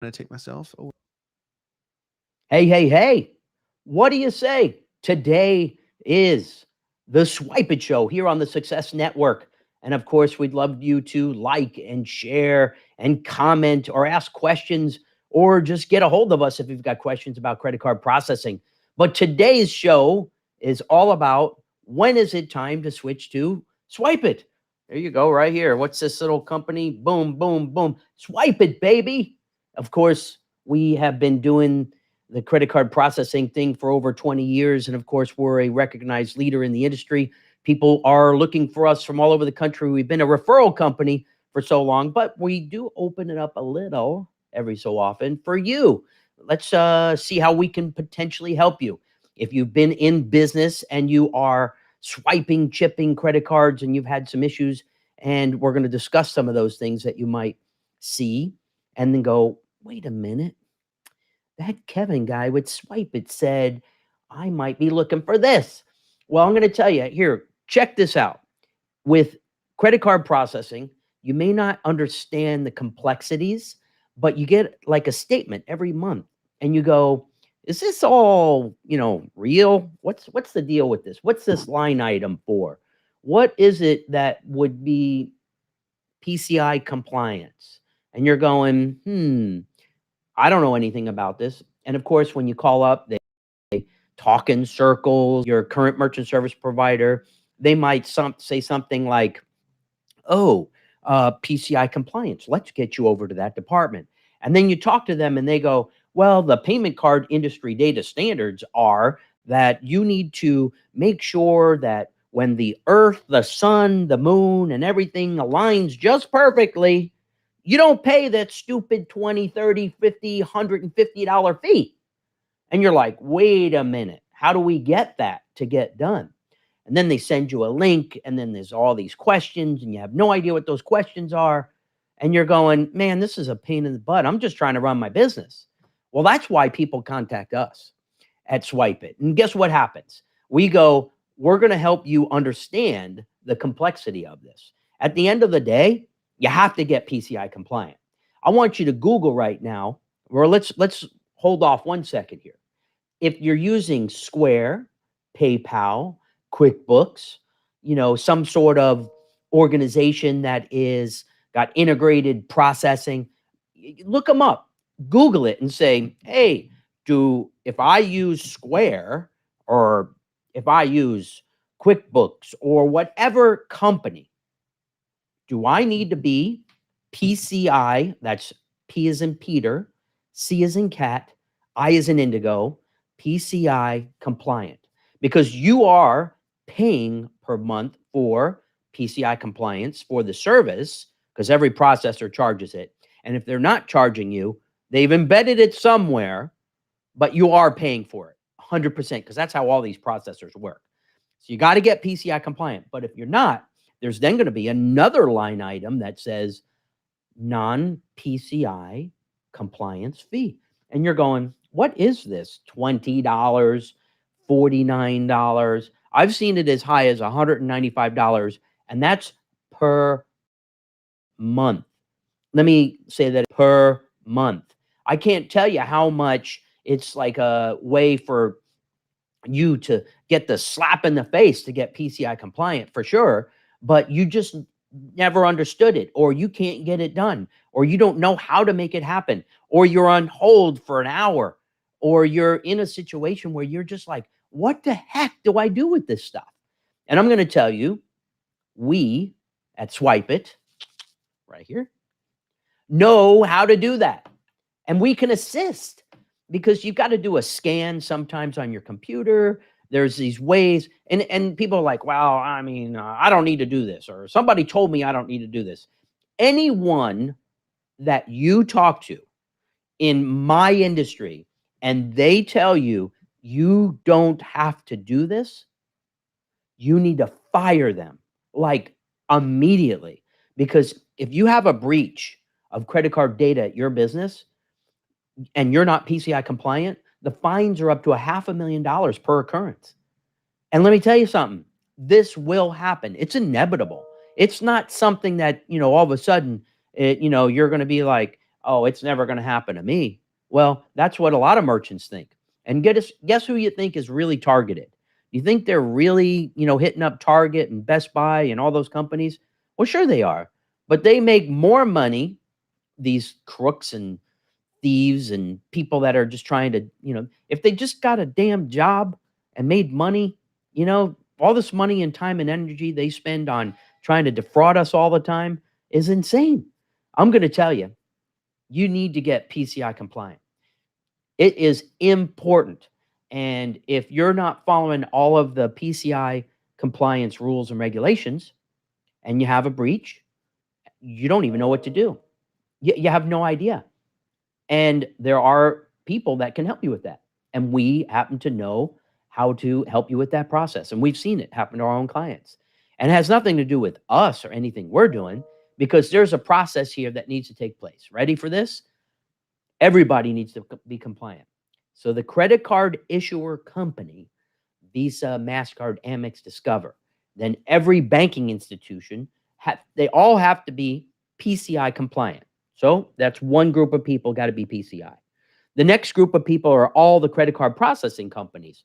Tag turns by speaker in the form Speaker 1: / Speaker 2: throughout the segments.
Speaker 1: gonna take myself away.
Speaker 2: Hey, hey, hey. What do you say? Today is the Swypit Show here on the Success Network. And of course, we'd love you to like and share and comment or ask questions or just get a hold of us if you've got questions about credit card processing. But today's show is all about when is it time to switch to Swypit? There you go, right here. What's this little company? Boom, boom, boom. Swypit, baby. Of course, we have been doing the credit card processing thing for over 20 years. And of course, we're a recognized leader in the industry. People are looking for us from all over the country. We've been a referral company for so long, but we do open it up a little every so often for you. Let's see how we can potentially help you. If you've been in business and you are swiping, chipping credit cards and you've had some issues, and we're going to discuss some of those things that you might see and then go, wait a minute, that Kevin guy would swipe it said, I might be looking for this. Well, I'm going to tell you here, check this out. With credit card processing, you may not understand the complexities, but you get like a statement every month and you go, is this all, real? What's the deal with this? What's this line item for? What is it that would be PCI compliance? And you're going, I don't know anything about this. And of course, when you call up, they talk in circles. Your current merchant service provider, they might say something like, oh, PCI compliance, let's get you over to that department. And then you talk to them and they go, well, the payment card industry data standards are that you need to make sure that when the earth, the sun, the moon, and everything aligns just perfectly, you don't pay that stupid 20, 30, 50, $150 fee. And you're like, wait a minute, how do we get that to get done? And then they send you a link, and then there's all these questions, and you have no idea what those questions are. And you're going, man, this is a pain in the butt. I'm just trying to run my business. Well, that's why people contact us at Swipe It. And guess what happens? We go, we're going to help you understand the complexity of this. At the end of the day, you have to get PCI compliant. I want you to Google right now, or let's hold off 1 second here. If you're using Square, PayPal, QuickBooks, some sort of organization that is got integrated processing, look them up, Google it and say, hey, if I use Square or if I use QuickBooks or whatever company, do I need to be PCI, that's P as in Peter, C as in cat, I as in indigo, PCI compliant? Because you are paying per month for PCI compliance for the service, because every processor charges it. And if they're not charging you, they've embedded it somewhere, but you are paying for it 100%, because that's how all these processors work. So you got to get PCI compliant. But if you're not, there's then going to be another line item that says non-PCI compliance fee. And you're going, what is this? $20, $49. I've seen it as high as $195, and that's per month. Let me say that per month. I can't tell you how much it's like a way for you to get the slap in the face to get PCI compliant for sure, but you just never understood it, or you can't get it done, or you don't know how to make it happen, or you're on hold for an hour, or you're in a situation where you're just like, what the heck do I do with this stuff? And I'm going to tell you, we at Swipe It, right here, know how to do that. And we can assist, because you've got to do a scan sometimes on your computer. There's these ways, and people are like, well, I mean, I don't need to do this, or somebody told me I don't need to do this. Anyone that you talk to in my industry and they tell you you don't have to do this, you need to fire them like immediately. Because if you have a breach of credit card data at your business and you're not PCI compliant, the fines are up to $500,000 per occurrence. And let me tell you something, this will happen. It's inevitable. It's not something that, all of a sudden, you're going to be like, "Oh, it's never gonna happen to me." Well, that's what a lot of merchants think. And guess who you think is really targeted? You think they're really, hitting up Target and Best Buy and all those companies? Well, sure they are, but they make more money, these crooks and thieves and people that are just trying to, if they just got a damn job and made money, all this money and time and energy they spend on trying to defraud us all the time is insane. I'm going to tell you, you need to get PCI compliant. It is important. And if you're not following all of the PCI compliance rules and regulations and you have a breach, you don't even know what to do. You have no idea. And there are people that can help you with that. And we happen to know how to help you with that process. And we've seen it happen to our own clients. And it has nothing to do with us or anything we're doing, because there's a process here that needs to take place. Ready for this? Everybody needs to be compliant. So the credit card issuer company, Visa, MasterCard, Amex, Discover, then every banking institution, they all have to be PCI compliant. So that's one group of people got to be PCI. The next group of people are all the credit card processing companies.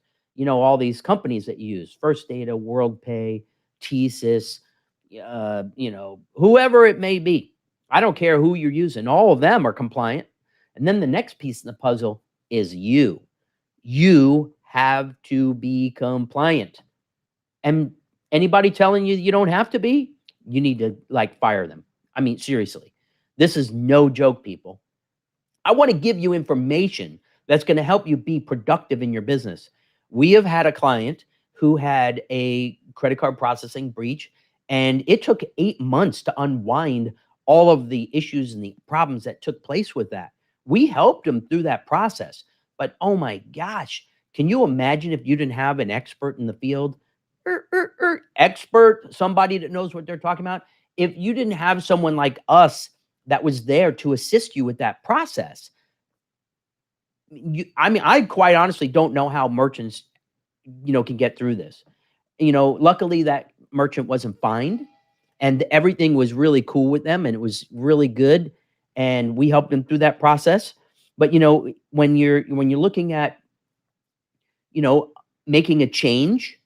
Speaker 2: All these companies that you use, First Data, WorldPay, TSYS, whoever it may be. I don't care who you're using. All of them are compliant. And then the next piece of the puzzle is you. You have to be compliant. And anybody telling you you don't have to be, you need to fire them. I mean, seriously. This is no joke, people. I want to give you information that's going to help you be productive in your business. We have had a client who had a credit card processing breach, and it took 8 months to unwind all of the issues and the problems that took place with that. We helped him through that process. But oh my gosh, can you imagine if you didn't have an expert in the field? Expert, somebody that knows what they're talking about. If you didn't have someone like us that was there to assist you with that process, I quite honestly don't know how merchants, can get through this. Luckily that merchant wasn't fined and everything was really cool with them and it was really good. And we helped them through that process. But, when you're looking at, making a change,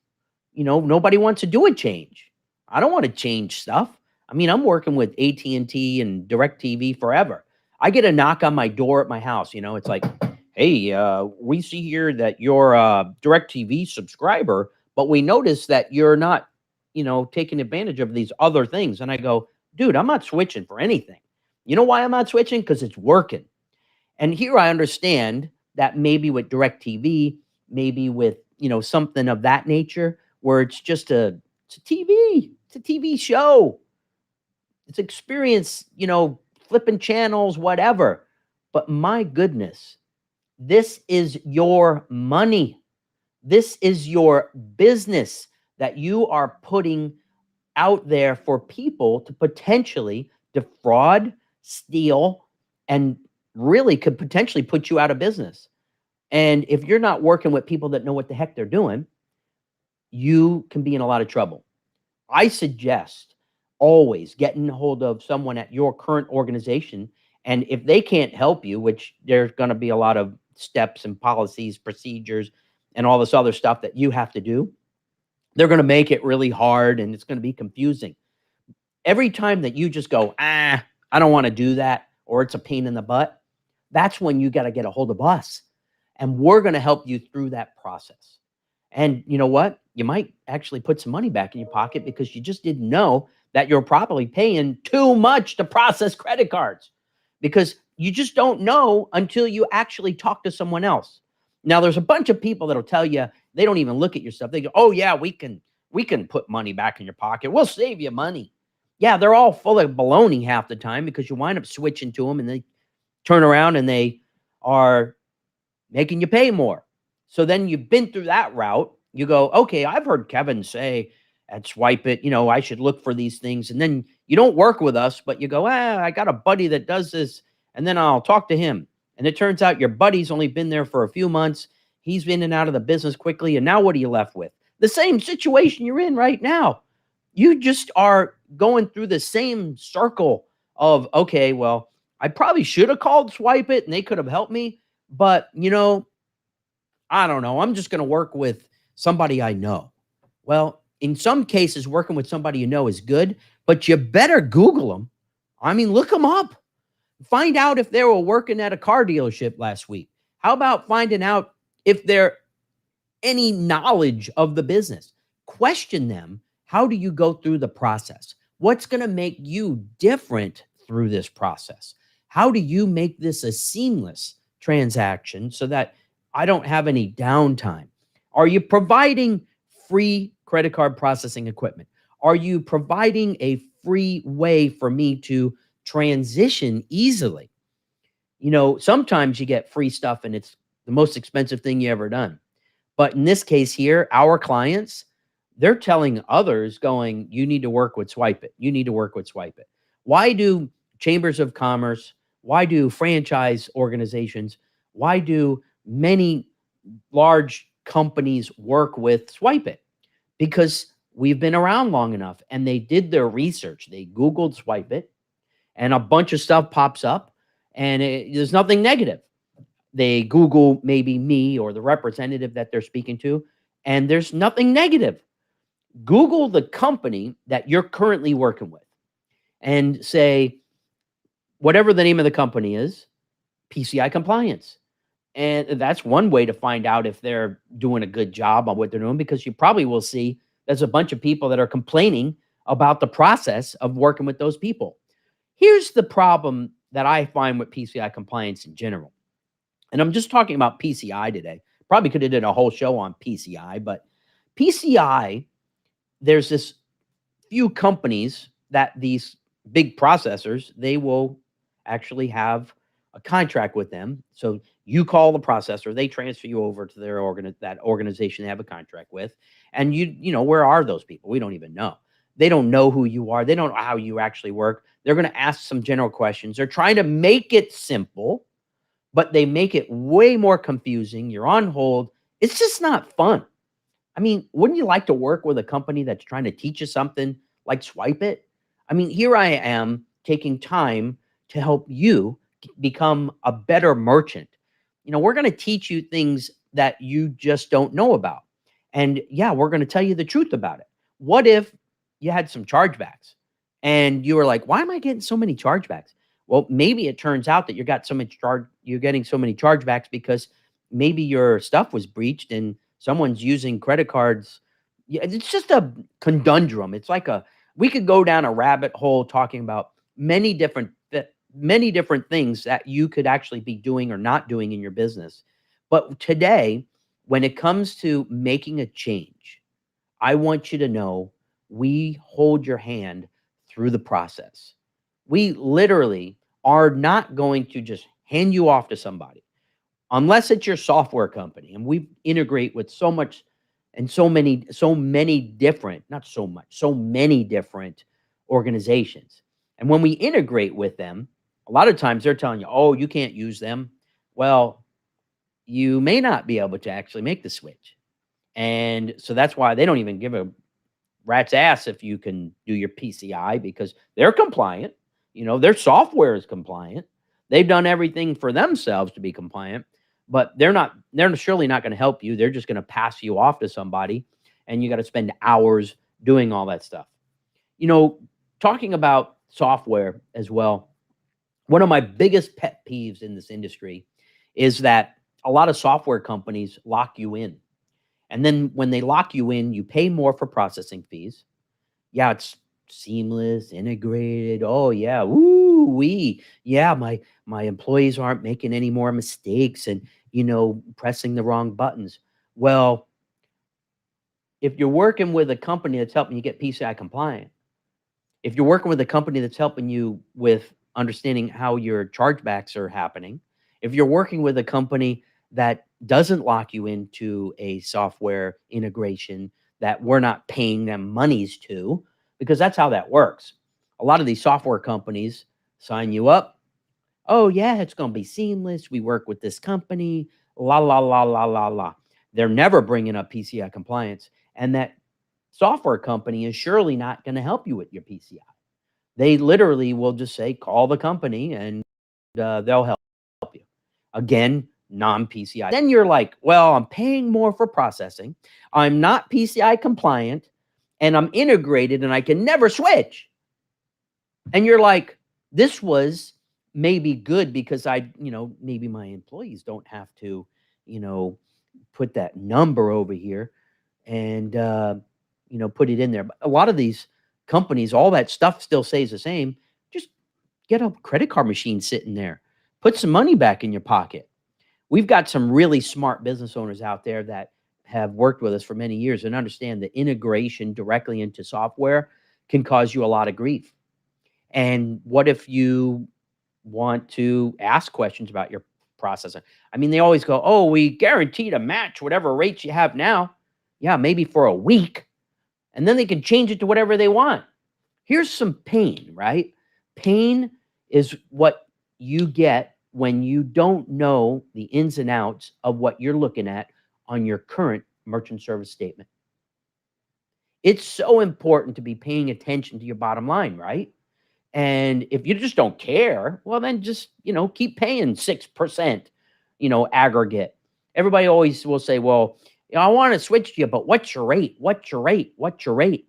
Speaker 2: nobody wants to do a change. I don't want to change stuff. I mean, I'm working with AT&T and DirecTV forever. I get a knock on my door at my house. It's like, hey, we see here that you're a DirecTV subscriber, but we notice that you're not, taking advantage of these other things. And I go, dude, I'm not switching for anything. You know why I'm not switching? Because it's working. And here I understand that maybe with DirecTV, maybe with, something of that nature, where it's just it's a TV show. It's experience, flipping channels, whatever. But my goodness, this is your money. This is your business that you are putting out there for people to potentially defraud, steal, and really could potentially put you out of business. And if you're not working with people that know what the heck they're doing, you can be in a lot of trouble. I suggest always getting a hold of someone at your current organization. And if they can't help you, which there's going to be a lot of steps and policies, procedures, and all this other stuff that you have to do, they're going to make it really hard and it's going to be confusing. Every time that you just go, I don't want to do that, or it's a pain in the butt, that's when you got to get a hold of us. And we're going to help you through that process. And you know what? You might actually put some money back in your pocket because you just didn't know that you're probably paying too much to process credit cards, because you just don't know until you actually talk to someone else. Now, there's a bunch of people that'll tell you they don't even look at your stuff. They go, oh yeah, we can put money back in your pocket. We'll save you money. Yeah, they're all full of baloney half the time, because you wind up switching to them and they turn around and they are making you pay more. So then you've been through that route. You go, okay, I've heard Kevin say at Swypit, I should look for these things. And then you don't work with us, but you go, I got a buddy that does this, and then I'll talk to him. And it turns out your buddy's only been there for a few months. He's in and out of the business quickly. And now what are you left with? The same situation you're in right now. You just are going through the same circle of, okay, well, I probably should have called Swypit and they could have helped me, but I don't know. I'm just going to work with somebody I know. Well, in some cases, working with somebody you know is good, but you better Google them. I mean, look them up. Find out if they were working at a car dealership last week. How about finding out if they're any knowledge of the business? Question them. How do you go through the process? What's going to make you different through this process? How do you make this a seamless transaction so that I don't have any downtime? Are you providing free credit card processing equipment? Are you providing a free way for me to transition easily? Sometimes you get free stuff and it's the most expensive thing you ever done. But in this case here, our clients, they're telling others going, you need to work with Swypit. You need to work with Swypit. Why do chambers of commerce, why do franchise organizations, why do many large companies work with Swypit? Because we've been around long enough and they did their research. They Googled Swypit and a bunch of stuff pops up and there's nothing negative. They Google maybe me or the representative that they're speaking to, and there's nothing negative. Google the company that you're currently working with and say, whatever the name of the company is, PCI Compliance. And that's one way to find out if they're doing a good job on what they're doing, because you probably will see there's a bunch of people that are complaining about the process of working with those people. Here's the problem that I find with PCI Compliance in general. And I'm just talking about PCI today. Probably could have did a whole show on PCI, but PCI, there's this few companies that these big processors, they will actually have a contract with them. So you call the processor, they transfer you over to that organization they have a contract with. And where are those people? We don't even know. They don't know who you are. They don't know how you actually work. They're going to ask some general questions. They're trying to make it simple, but they make it way more confusing. You're on hold. It's just not fun. I mean, wouldn't you like to work with a company that's trying to teach you something like Swypit? I mean, here I am taking time to help you become a better merchant. We're going to teach you things that you just don't know about. And yeah, we're going to tell you the truth about it. What if you had some chargebacks and you were like, why am I getting so many chargebacks? Well, maybe it turns out that you're getting so many chargebacks because maybe your stuff was breached and someone's using credit cards. Yeah, it's just a conundrum. We could go down a rabbit hole talking about many different things that you could actually be doing or not doing in your business. But today, when it comes to making a change, I want you to know we hold your hand through the process. We literally are not going to just hand you off to somebody unless it's your software company. And we integrate with so many different, not so much, so many different organizations. And when we integrate with them, a lot of times they're telling you, oh, you can't use them. Well, you may not be able to actually make the switch. And so that's why they don't even give a rat's ass if you can do your PCI, because they're compliant. Their software is compliant. They've done everything for themselves to be compliant, but they're surely not going to help you. They're just going to pass you off to somebody, and you got to spend hours doing all that stuff. Talking about software as well, one of my biggest pet peeves in this industry is that a lot of software companies lock you in. And then when they lock you in, you pay more for processing fees. Yeah, it's seamless, integrated. Oh yeah, woo wee. Yeah, my employees aren't making any more mistakes and pressing the wrong buttons. Well, if you're working with a company that's helping you get PCI compliant, if you're working with a company that's helping you with understanding how your chargebacks are happening, if you're working with a company that doesn't lock you into a software integration that we're not paying them monies to, because that's how that works. A lot of these software companies sign you up. Oh, yeah, it's going to be seamless. We work with this company, la, la, la, la, la, la. They're never bringing up PCI compliance. And that software company is surely not going to help you with your PCI. They literally will just say, call the company and they'll help you. Again, non-PCI. Then you're like, well, I'm paying more for processing. I'm not PCI compliant and I'm integrated and I can never switch. And you're like, this was maybe good because maybe my employees don't have to, you know, put that number over here and, put it in there. But a lot of these companies, all that stuff still stays the same. Just get a credit card machine sitting there. Put some money back in your pocket. We've got some really smart business owners out there that have worked with us for many years and understand the integration directly into software can cause you a lot of grief. And what if you want to ask questions about your processing? I mean, they always go, oh, we guarantee to match whatever rates you have now. Yeah, maybe for a week. And then they can change it to whatever they want. Here's some pain, right? Pain is what you get when you don't know the ins and outs of what you're looking at on your current merchant service statement. It's so important to be paying attention to your bottom line, right? And if you just don't care, well, then just, keep paying 6%, aggregate. Everybody always will say, well, I want to switch to you, but what's your rate? What's your rate? What's your rate?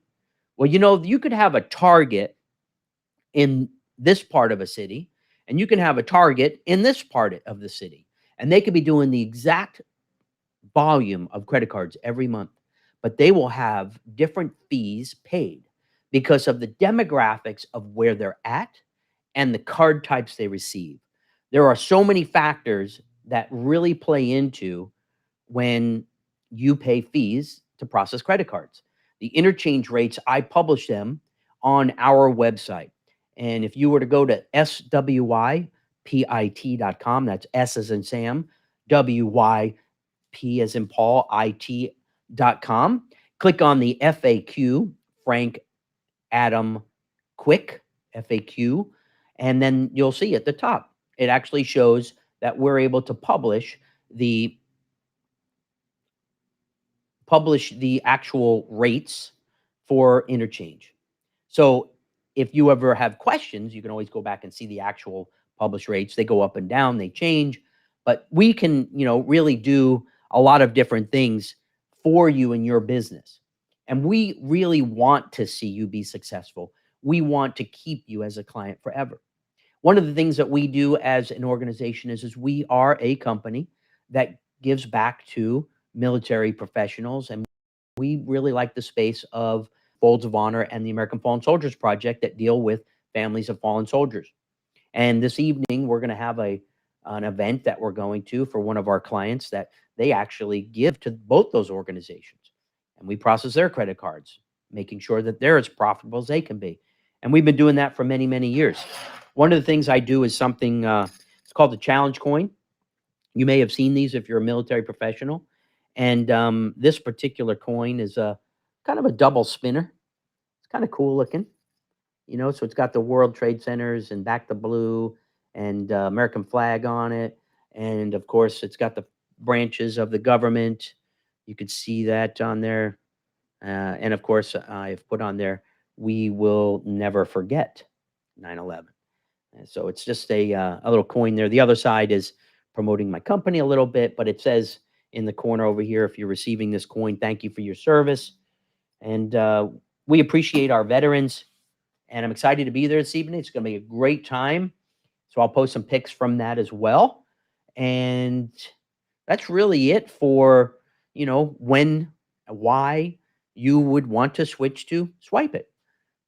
Speaker 2: Well, you could have a target in this part of a city, and you can have a target in this part of the city, and they could be doing the exact volume of credit cards every month, but they will have different fees paid because of the demographics of where they're at and the card types they receive. There are so many factors that really play into when you pay fees to process credit cards. The interchange rates, I publish them on our website. And if you were to go to swypit.com, that's S as in Sam, WYP as in Paul, IT.com, click on the FAQ, Frank Adam Quick, FAQ, and then you'll see at the top, it actually shows that we're able to publish the actual rates for interchange. So if you ever have questions, you can always go back and see the actual published rates. They go up and down, they change, but we can, really do a lot of different things for you in your business. And we really want to see you be successful. We want to keep you as a client forever. One of the things that we do as an organization is we are a company that gives back to military professionals, and we really like the space of Folds of Honor and the American Fallen Soldiers Project that deal with families of fallen soldiers. And this evening, we're going to have an event that we're going to for one of our clients that they actually give to both those organizations. And we process their credit cards, making sure that they're as profitable as they can be. And we've been doing that for many, many years. One of the things I do is something, it's called the challenge coin. You may have seen these if you're a military professional. And this particular coin is a kind of a double spinner. It's kind of cool looking, so it's got the World Trade Centers and back the blue and American flag on it. And of course, it's got the branches of the government. You could see that on there. And of course, I've put on there, we will never forget 9/11. And so it's just a little coin there. The other side is promoting my company a little bit, but it says in the corner over here, if you're receiving this coin, thank you for your service. And we appreciate our veterans. And I'm excited to be there this evening. It's going to be a great time. So I'll post some pics from that as well. And that's really it for, why you would want to switch to Swypit.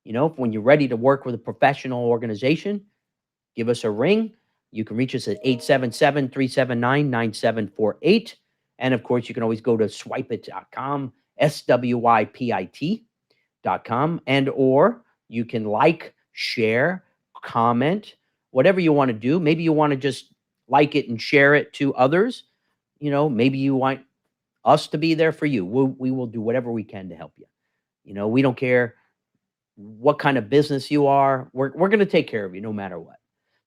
Speaker 2: When you're ready to work with a professional organization, give us a ring. You can reach us at 877-379-9748. And of course, you can always go to swypit.com, SWYPIT.com, and or you can like, share, comment, whatever you want to do. Maybe you want to just like it and share it to others. Maybe you want us to be there for you. We will do whatever we can to help you. We don't care what kind of business you are. We're going to take care of you no matter what.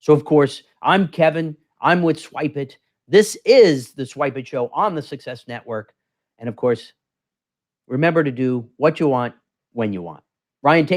Speaker 2: So, of course, I'm Kevin. I'm with Swypit. This is the Swypit Show on the Success Network. And, of course, remember to do what you want when you want. Ryan, take